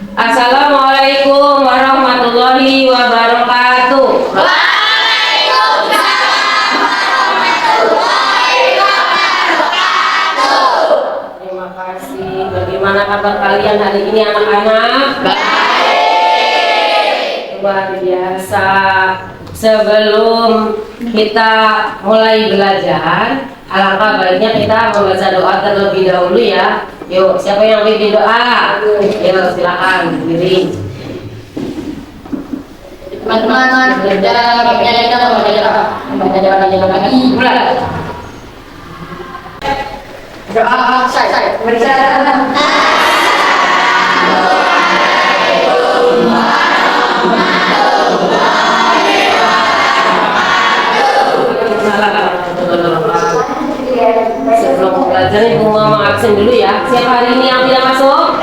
Assalamualaikum warahmatullahi wabarakatuh. Terima kasih. Bagaimana kabar kalian hari ini anak-anak? Baik. Luar biasa. Sebelum kita mulai belajar, alangkah baiknya kita membaca doa terlebih dahulu ya. Yuk, siapa yang pimpin doa? Yuk, silakan berdiri. Teman-teman, mulai. Doa saya berjalan. Sebelum belajar ibu mau absen dulu ya. Siapa hari ini yang tidak masuk?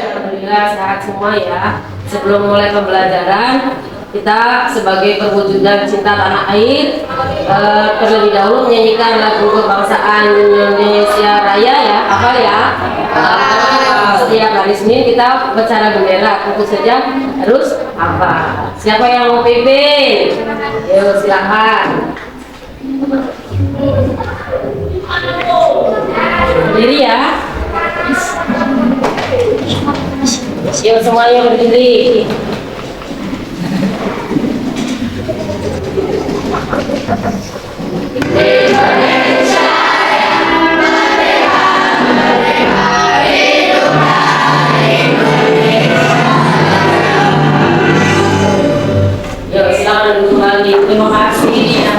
Alhamdulillah sehat semua ya. Sebelum mulai pembelajaran, kita sebagai perwujudan cinta tanah air terlebih dahulu menyanyikan lagu kebangsaan Indonesia Raya ya. Apa ya? Setiap hari Senin kita bercara bendera, tentu saja harus apa? Siapa yang mau pimpin? Yuk silakan. Berdiri ya. Yuk semuanya berdiri. Yuk silakan duduk lagi. Terima kasih.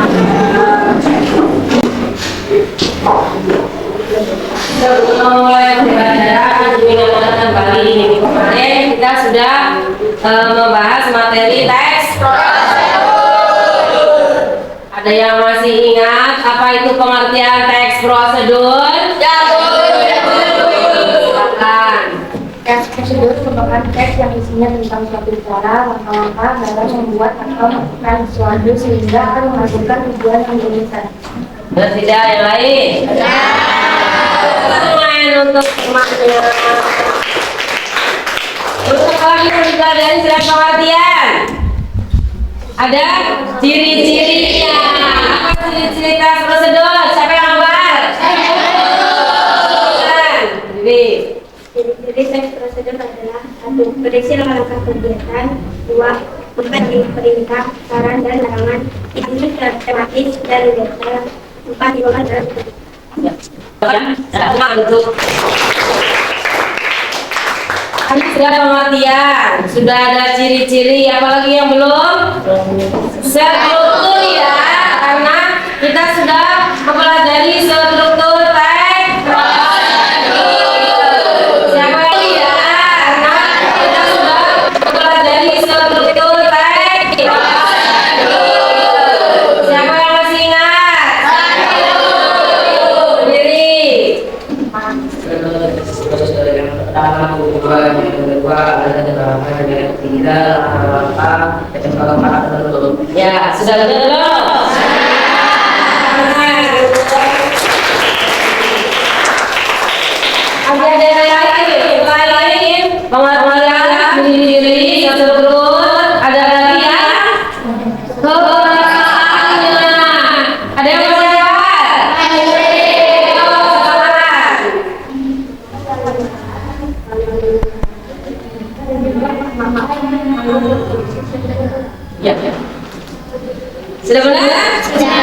Sebelum mulai pembelajaran mengingatkan kembali minggu kemarin kita sudah membahas materi teks prosedur. Ada yang masih ingat apa itu pengertian teks prosedur? Silakan. Teks prosedur merupakan teks yang isinya tentang suatu cara, langkah-langkah dalam membuat atau melakukan sesuatu sehingga akan menghasilkan tujuan yang diinginkan. Dan tidak yang lain. Main untuk temannya. Untuk lagi dari silakan pengertian. Ada ciri-cirinya. Apa ciri-ciri teks prosedur? Siapa yang gambar? Jadi Ciri-ciri teks prosedur adalah 1. Berisi langkah kegiatan. 2. Memberi perintah, saran, dan larangan. Ini tematis dan detail. 4. Dibawakan dalam ya. Untuk sudah pengertian, sudah ada ciri-ciri, apalagi yang belum? Struktur ya, karena kita sudah mempelajari struktur teks prosedur. Siapa yang ya? Karena kita sudah mempelajari struktur teks prosedur. Siapa yang masih ingat? Berdiri. Ya, sudah benar belum? Ada lain pengertian ciri-ciri struktur, ada lagi ya? Ada yang mau jawab? Ya. Sudah benar? Sudah.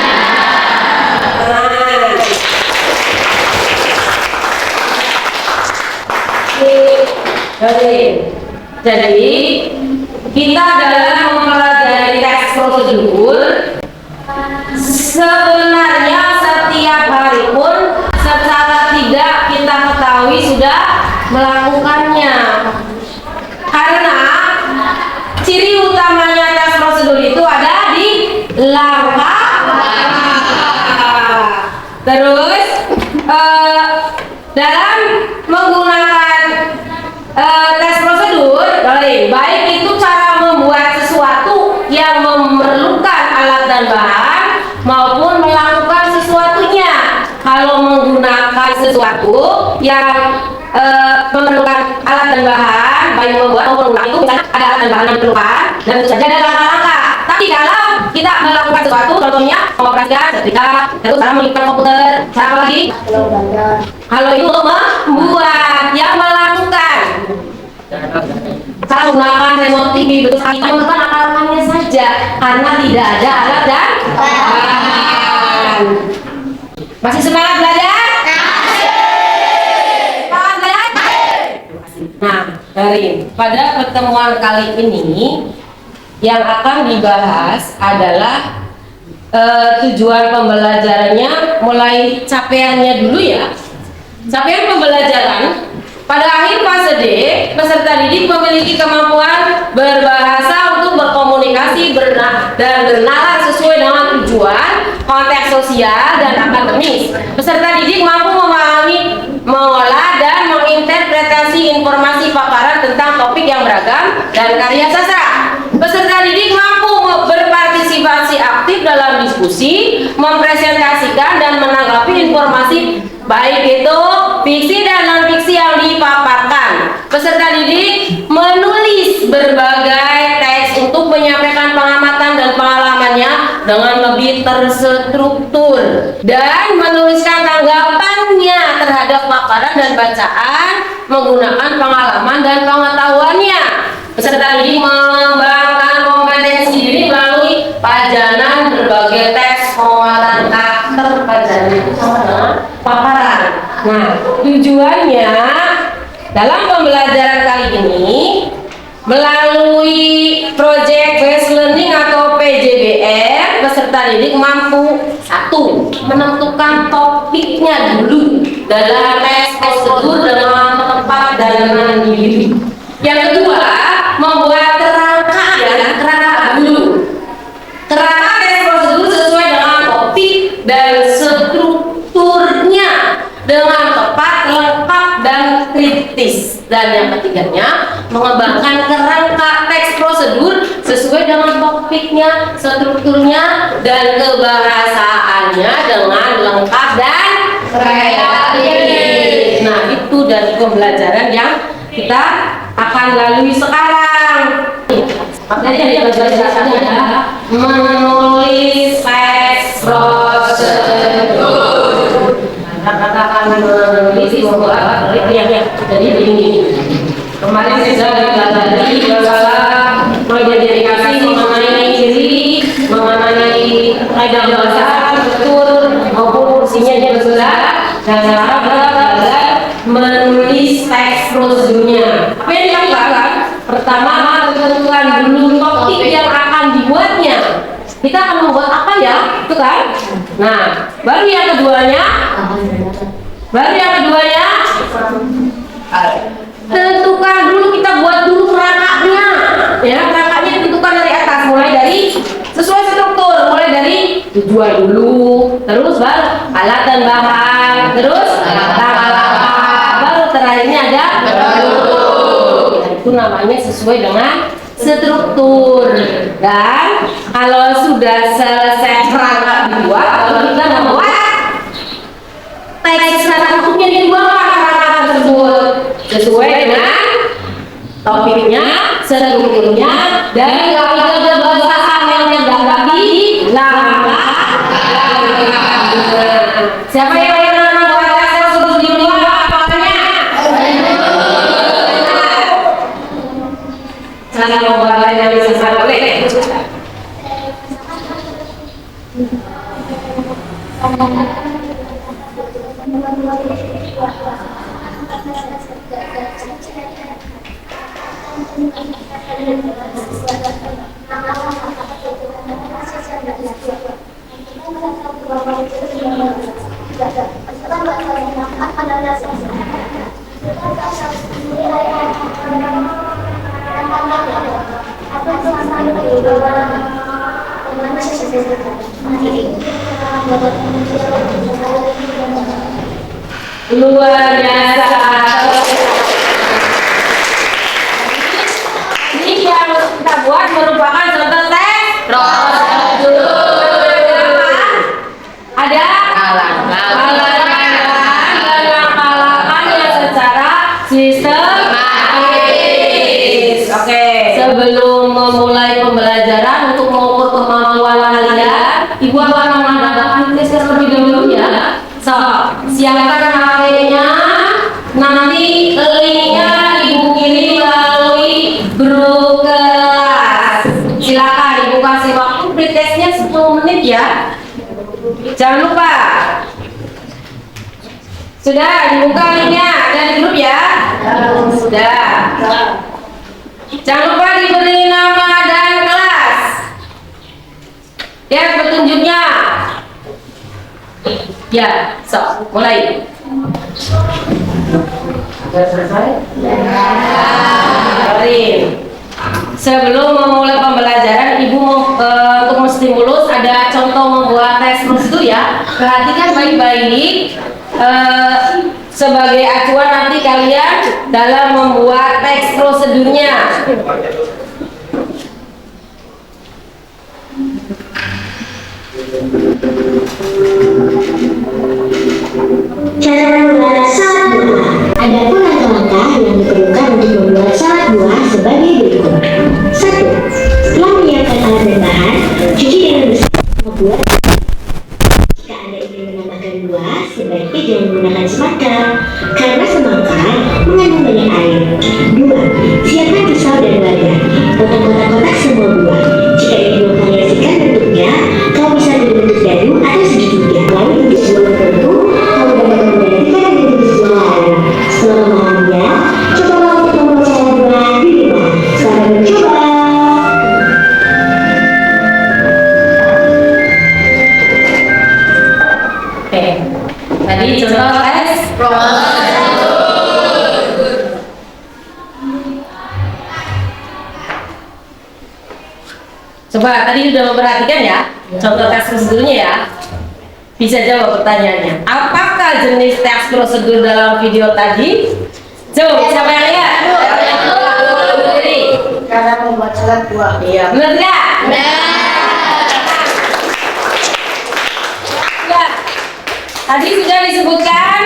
Jadi kita dalam mempelajari teks prosedur sebenarnya setiap hari pun secara tidak kita ketahui sudah melakukannya. Karena ciri utamanya teks prosedur itu ada di langkah. Terus dalam menggunakan teks prosedur, baik itu cara membuat sesuatu yang memerlukan alat dan bahan maupun melakukan sesuatunya. Kalau menggunakan sesuatu yang memerlukan alat dan bahan baik membuat maupun mengulang itu misalnya ada alat dan bahan yang diperlukan dan tentu saja ada langkah-langkah. Tapi kalau kita melakukan sesuatu, contohnya mengoperasikan setrika, itu cara mengikat komputer, cara apa lagi? Kalau itu untuk membuat, yang melakukan cara menggunakan remote TV, betul sekali menggunakan akal-akalnya saja karena tidak ada alat dan bahan. Masih semangat belajar? Semangat belajar? Nah, dari pada pertemuan kali ini yang akan dibahas adalah tujuan pembelajarannya, mulai capaiannya dulu ya. Capaian pembelajaran pada akhir fase D, peserta didik memiliki kemampuan berbahasa untuk berkomunikasi dan bernalar sesuai dengan tujuan, konteks sosial, dan akademis. Peserta didik mampu memahami, mengolah, dan menginterpretasi informasi paparan tentang topik yang beragam dan karya sastra. Peserta didik mampu berpartisipasi aktif dalam diskusi, mempresentasikan dan menanggapi informasi baik itu fiksi dan non-fiksi yang dipaparkan. Peserta didik menulis berbagai teks untuk menyampaikan pengamatan dan pengalamannya dengan lebih terstruktur dan menuliskan tanggapannya terhadap paparan dan bacaan menggunakan pengalaman dan pengetahuannya. Peserta didik mengembangkan kompetensi diri melalui pajanan berbagai teks, penguatan karakter, pajanan itu sama dengan paparan. Nah, tujuannya dalam pembelajaran kali ini melalui Project Based Learning atau PJBL, peserta didik mampu satu, menentukan topiknya dulu dalam teks prosedur dengan tepat dan mandiri. Yang kedua, membuat kerangka dulu. Kerangka teks prosedur sesuai dengan topik dan strukturnya dengan tepat, lengkap, dan kritis. Dan yang ketiganya, mengembangkan kerangka teks prosedur sesuai dengan topiknya, strukturnya, dan kebahasaannya dengan lengkap dan kreatif. Nah, itu dari pembelajaran yang kita akan lalui sekarang. Makanya pembelajarannya adalah menulis teks prosedur. Katakan menulis membuat jadi begini. Kemarin saya pelajari masalah mengidentifikasi mengenai diri, mengenai kaidah bahasa betul maupun fungsinya yang benar, dan cara belajar menulis teks prosedurnya. Apa yang dilakukan? Pertama, tentukan dulu topik yang akan dibuatnya. Kita akan membuat apa ya? Itu kan? Nah, baru yang keduanya, tentukan dulu, kita buat dulu kerangkanya. Ya, kerangkanya ditentukan dari atas, mulai dari sesuai struktur, mulai dari tujuan dulu, terus baru alat dan bahan, terus langkah-langkah, baru terakhirnya ada bentuk. Itu namanya sesuai dengan struktur. Dan kalau sudah selesai kerangka dibuat, kalau kita membuat teks secara utuhnya dibuat kerangka tersebut sesuai dengan topiknya, strukturnya, dan kaidah bahasa yang terdapat di langkah. Siapa yang membuat teks tersebut di luar apanya? Cara membuat yang bisa boleh. Luar biasa. Ini yang kita buat merupakan contoh teks prosedur. Ada langkah-langkah yang secara siapkan HP-nya, nanti linknya ibu kirim melalui grup kelas. Silakan ibu kasih waktu pretestnya 10 menit ya. Jangan lupa. Sudah dibuka linknya dari grup ya. Sudah. Jangan lupa diberi nama dan kelas. Lihat petunjuknya. Ya, so, mulai. Sudah selesai? Sebelum memulai pembelajaran, Ibu untuk menstimulus ada contoh membuat tes prosedur ya. Perhatikan baik-baik. Sebagai acuan nanti kalian dalam membuat teks prosedurnya. Cara membuat salad buah. Adapun langkah-langkah yang diperlukan untuk membuat salad buah sebagai berikut. 1. Setelah menyiapkan alat dan bahan, cuci dengan bersih membuat. Jika Anda ingin menambahkan buah, sebaiknya jangan menggunakan semangka, karena semangka mengandung banyak air. 2. Siapkan pisau dan wadah. Potong kotak-kotak semua buah. Jika ingin memvariasikan bentuknya, kau bisa berbentuk dadu atau segitiga. Lalu untuk buah tertentu, kau dapat menggantikan bentuk buah lain. Setelah memahaminya, cobalah untuk membuat salad buah di rumah. Selamat mencoba. Oke. Tadi contoh tes coba tadi sudah memperhatikan ya contoh tes prosedurnya ya. Bisa jawab pertanyaannya. Apakah jenis tes prosedur dalam video tadi? Jawab, siapa yang lihat? Cara membuat salad buah. Iya, benar nggak? Ya. Tadi sudah disebutkan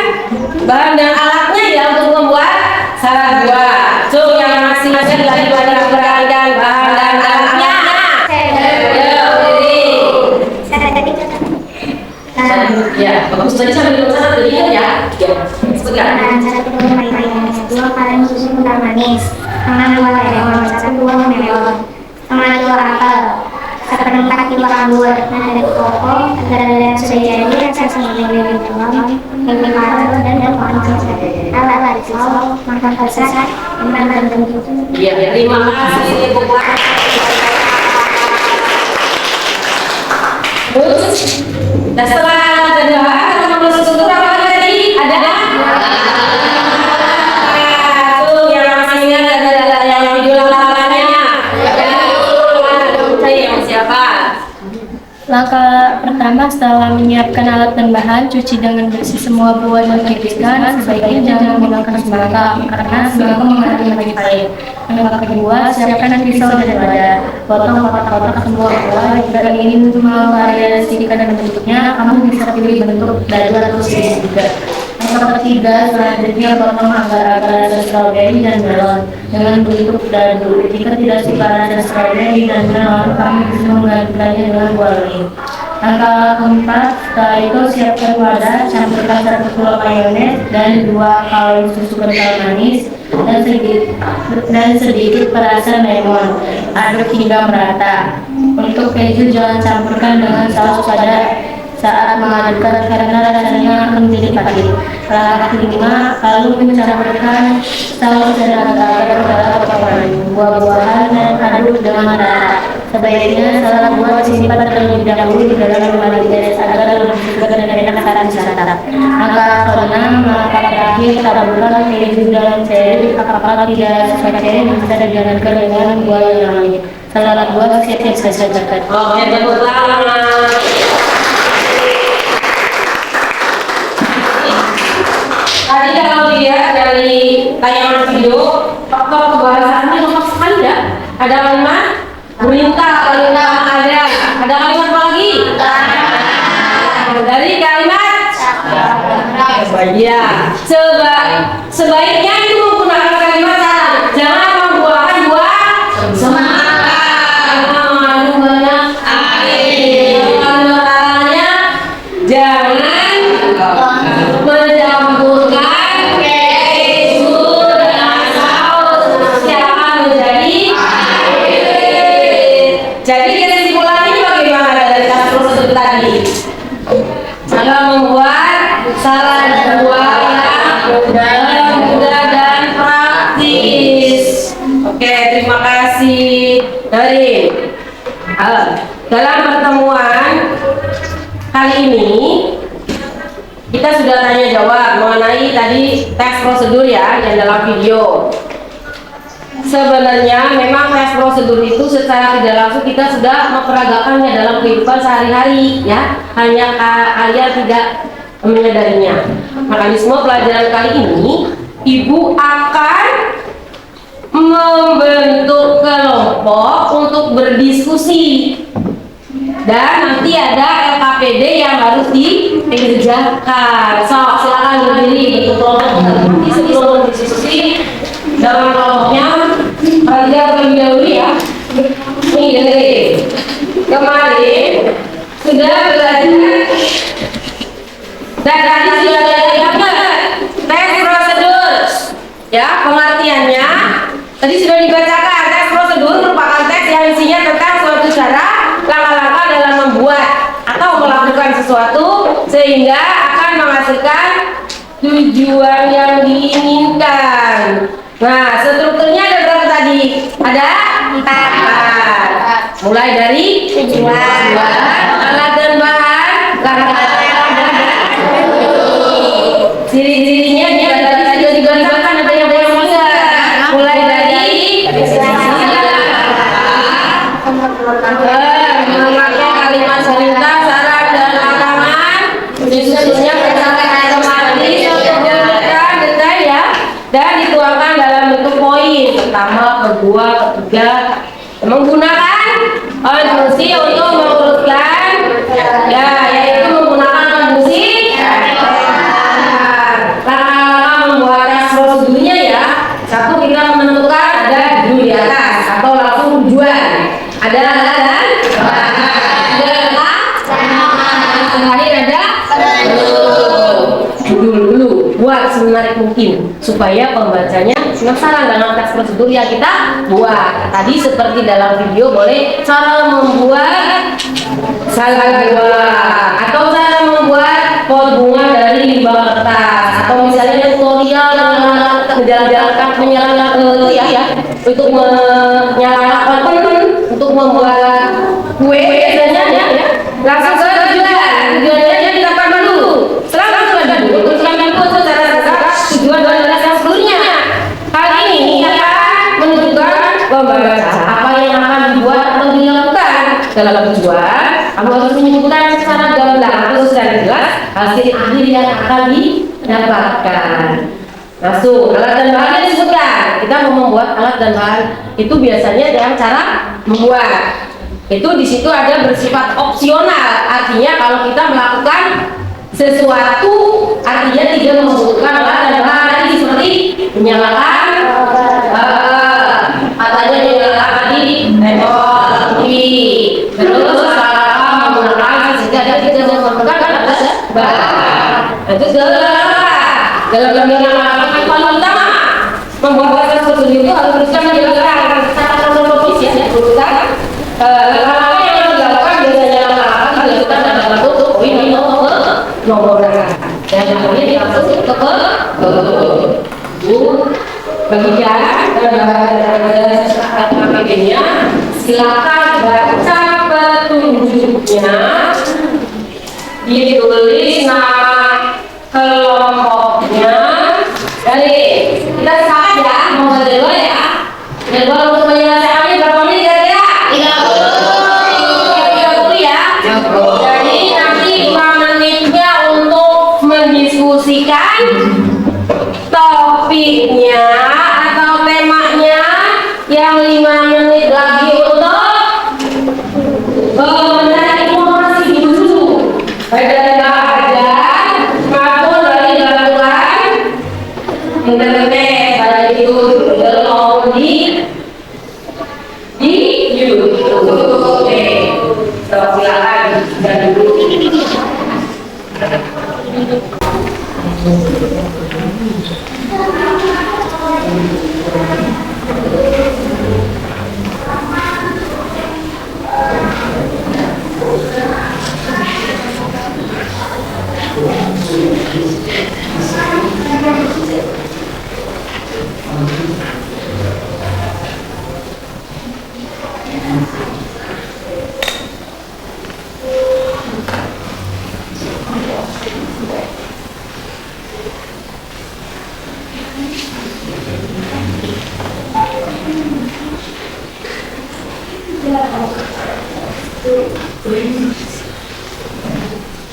bahan dan alatnya ya untuk membuat salad buah. So, yang masih ada lagi banyak perhatikan bahan dan alatnya. Ya, bagus tadi sampai belum sana tadi ya. Sebutkan. Cara kita bermain-main. 2 kaleng susu kental manis. Setengah 2 lemon. 1 buah melon. Setengah 2 apel. 1/4 kilo anggur. Nada koko. Agar yang sudah jadi rasa sembunyi dari dalam. Ini marah dan daun ala risol. Makan besar. Makan bentuk. Iya, terima kasih Bu. Terus, nah setelah kedua prosedur apa tadi? Ada tuh yang masih ingat ada yang video lawannya. Saya siapa? Langkah pertama setelah menyiapkan alat dan bahan, cuci dengan bersih semua buah dan tiriskan. Sebaiknya jangan menggunakan semangka karena semangka mengandung banyak air. Langkah kedua, siapkan pisau dan wadah. Potong kotak-kotak semua buah. Jika ingin memvariasikan bentuknya, kamu bisa pilih bentuk dadu atau segitiga. Langkah ketiga, selanjutnya potong agar-agar rasa stroberi dan melon dengan bentuk dadu. Jika tidak suka rasa stroberi dan melon, kamu bisa menggantikannya dengan buah lain. Langkah keempat, setelah itu siapkan wadah, campurkan 1 kilo mayones dan 2 kaleng susu kental manis dan sedikit perasan lemon. Aduk hingga merata. Untuk keju jangan campurkan dengan saus pada saat mengaduk karena rasanya akan menjadi pahit. Langkah kelima, lalu mencampurkan saus dan agar-agar dalam potongan buah-buahan dan aduk dengan rata. Sebaiknya salad buah disimpan terlebih dahulu di dalam lemari es agar lebih segar dan enak saat disantap. Langkah keenam, langkah terakhir, taburkan keju dalam ceri. Apakah tidak suka ceri bisa digantikan dengan buah yang lain. Salad buah siap saja. Oke, tepuk tangan. Tadi kalau dilihat dari tayangan video, faktor kebahasaannya lengkap sekali ya. Ada kalimat perintah, kalimat ada kalimat apa lagi? Dari kalimat ya. Sebaiknya itu menggunakan kalimat saran. Jangan membuahkan buah semangka. Mengandung banyak air. Kalimat jangan mencampurkan keju dengan saus nanti akan menjadi air. Jadi kesimpulannya bagaimana dari prosedur tadi? Adalah membuat salad buah yang mudah dan praktis. Oke, terima kasih. Dari dalam pertemuan kali ini kita sudah tanya jawab mengenai tadi tes prosedur ya yang dalam video. Sebenarnya memang tes prosedur itu secara tidak langsung kita sudah memperagakannya dalam kehidupan sehari-hari ya, hanya kalian tidak menyadarinya. Mekanisme pelajaran kali ini ibu akan membentuk kelompok untuk berdiskusi dan nanti ada LKPD yang harus dikerjakan. So, silakan berdiri bentuk kelompok nanti sebelum berdiskusi dalam kelompoknya. Kalian terlebih dahulu ya. Nih dari kemarin sudah belajar dan tadi sudah dapat tes prosedur ya, pengertiannya tadi sudah dibacakan. Tes prosedur merupakan tes yang isinya tentang suatu cara langkah-langkah dalam membuat atau melakukan sesuatu sehingga akan menghasilkan tujuan yang diinginkan. Nah, strukturnya ada berapa tadi? Ada 4. Mulai dari tujuan, alat dan bahan, ciri-cirinya tadi juga dibacakan, ada yang belum bisa. Mulai dari memakai kalimat cerita, syarat dan larangan, disusunnya berdasarkan otomatis, detail ya, dan dituangkan dalam bentuk poin. Pertama, kedua, ketiga, menggunakan konjungsi untuk mengurutkan ya, yaitu menggunakan konjungsi langkah-langkah membuat tes prosedurnya ya. Satu, kita menentukan ada judul di atas atau langsung tujuan, ada dan terakhir ada judul dulu, buat semenarik mungkin supaya pembacanya penasaran dengan tes prosedur yang kita buat. Tadi seperti dalam video, boleh cara membuat salad buah atau cara membuat pot bunga dari limbah kertas, atau misalnya tutorial menjalankan menyalakan ya untuk menyalakan untuk membuat kue biasanya ya, langsung ke tujuannya ditambah dulu. Setelah tujuan dulu, itu cara tujuan dari tes sebelumnya. Kali ini kita menunjukkan pembaca apa yang akan dibuat atau dilakukan dalam tujuan. Kamu harus menyebutkan secara gamblang atau secara jelas hasil akhir yang akan didapatkan. Langsung alat dan bahan disebutkan. Kita mau membuat alat dan bahan itu biasanya dengan cara membuat. Itu di situ ada bersifat opsional. Artinya kalau kita melakukan sesuatu artinya tidak membutuhkan alat dan bahan tadi seperti menyalakan katanya menyalakan tadi TV, terus menggunakan sejadah tidak memerlukan alat dan bahan. Itu dalam yang paling utama membuat sesuatu itu harus bisa menjelaskan secara kronologis ya, urutan langkah yang dilakukan biasanya langkah dilakukan dalam bentuk poin nomor berapa dan kemudian langsung ke bagian APBN-nya. Silakan baca petunjuknya, ditulis nama kelompoknya. Dari kita sepakat ya, mau berdua ya. Dan untuk menyelesaikannya berapa menit kira-kira? 30 ya. Jadi nanti 5 menitnya untuk mendiskusikan topiknya atau temanya, yang 5 menit lagi untuk mencari informasi dulu baik dari belajar maupun dari lakukan internet, baik itu maupun di YouTube. Oke, silakan dan dulu.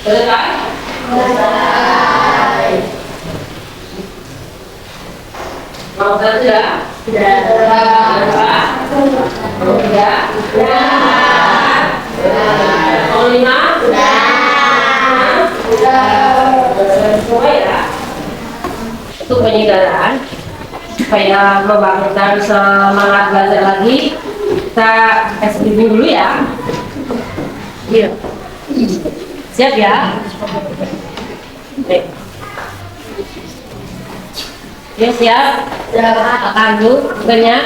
Selesai? Mau kerja? Sudah. Mau kerja? Mau lima? Semua ya. Untuk penyegaran supaya membangkitkan semangat belajar lagi, kita SPB dulu ya. Iya. Siap ya? Baik. Ya siap? Akan dulu banyak.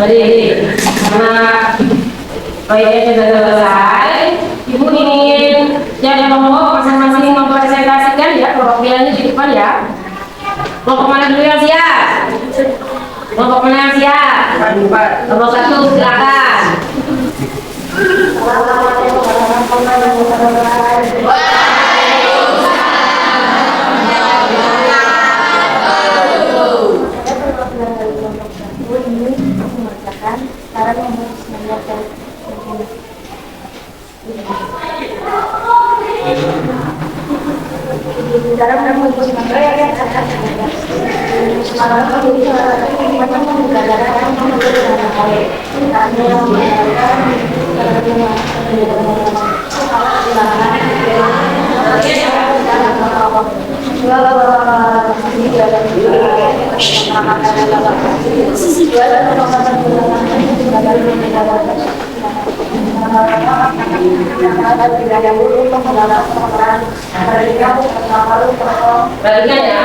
Mari, karena proyeknya sudah selesai, Ibu ingin jadi kelompok masing-masing mempresentasikan ya perwakilannya di depan ya. Kelompok mana dulu yang siap? Kelompok mana yang siap? Kelompok 1 silakan. Cara membuat semangat dan dalam membuat semangat Bagian ya.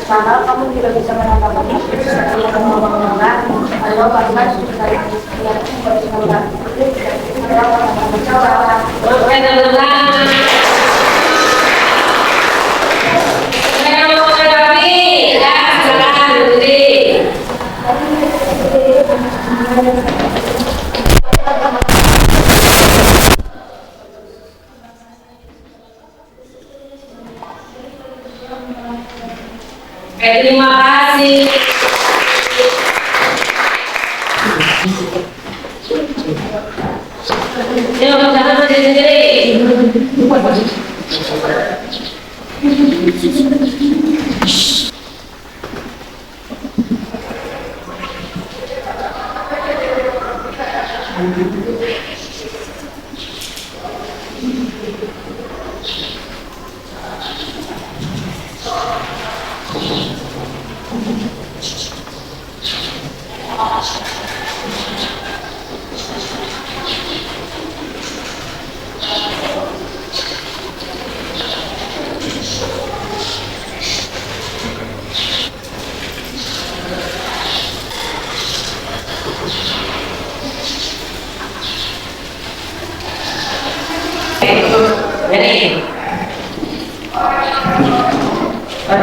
Kamu juga bisa menambahkan Terima kasih. Yuk, jangan sendiri.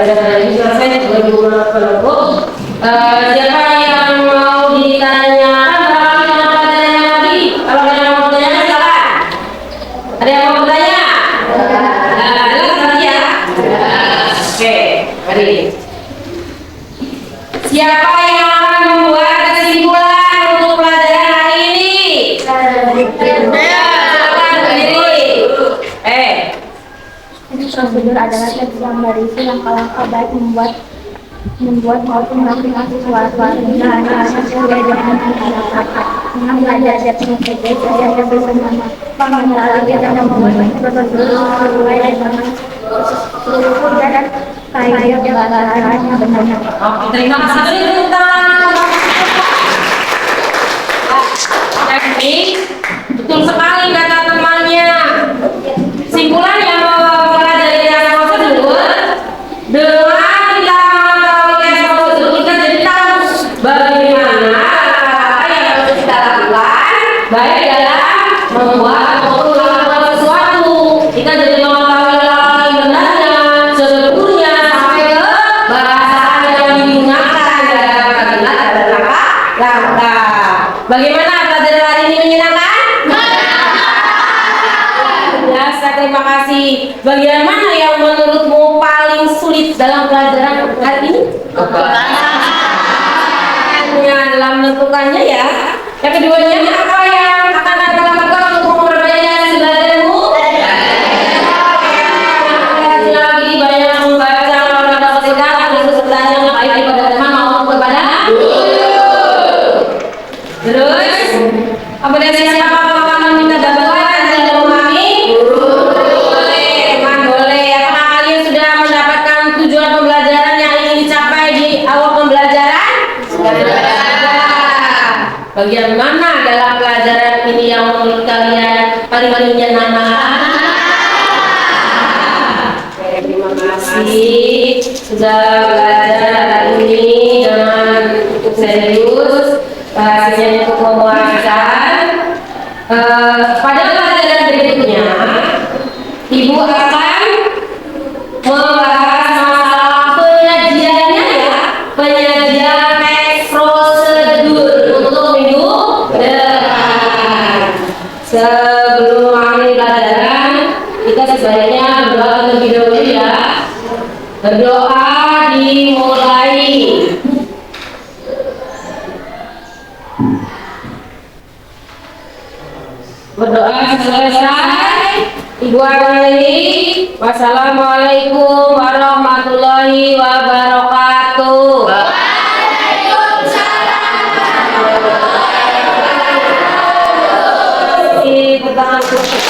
pelajaran ini selesai sebelum penutup. Siapa yang mau ditanyakan pelajaran lagi? Kalau ada yang mau bertanya silakan. Ada yang mau bertanya? Ada lagi ya? Oke, mari. Siapa yang akan membuat kesimpulan untuk pelajaran hari ini? Silakan berdiri. Prosedur adalah tes yang berisi langkah-langkah baik membuat maupun melakukan sesuatu dengan pelajaran dengan belajar teknik yang bersama mengenali dan membuat prosedur sesuai dengan seluruh dan kaidah bahasa yang benar. Oke, terima kasih. Jadi, betul sekali kata temannya. Simpulan yang mau dari prosedur dengan kita mengetahui prosedur kita jadi tahu bagaimana apa yang harus kita lakukan baik dalam membuat maupun melakukan sesuatu. Kita jadi mengetahui hal benarnya, seluruhnya sampai ke bahasa yang digunakan dalam kalimat dan langkah. Bagaimana pelajaran hari ini menyenangkan? Terima kasih. Bagian mana yang menurutmu paling sulit dalam pelajaran hari ini? Dalam menentukannya ya. Yang keduanya apa yang akan ada lakukan untuk memperbaiki belajarmu? Lagi banyak membaca kalau dapat sekarang itu sebenarnya baik daripada teman maupun kepada terus apa dari siapa akan minta dapat tidak memahami? Boleh. Apakah kalian sudah mendapatkan tujuan pembelajaran yang ingin dicapai di awal pembelajaran? Bagian mana dalam pelajaran ini yang menurut kalian paling menyenangkan? Terima kasih sudah belajar hari ini dengan cukup serius, bahasanya cukup memuaskan. Pada pelajaran berikutnya, Ibu akan membahas masalah penyajiannya ya, penyajian teks prosedur untuk minggu depan. Sebelum mengakhiri pelajaran, kita sebaiknya berdoa terlebih dahulu ya. Berdoa dimulai. Berdoa selesai, Ibu akhiri. Wassalamualaikum warahmatullahi wabarakatuh. Waalaikumsalam.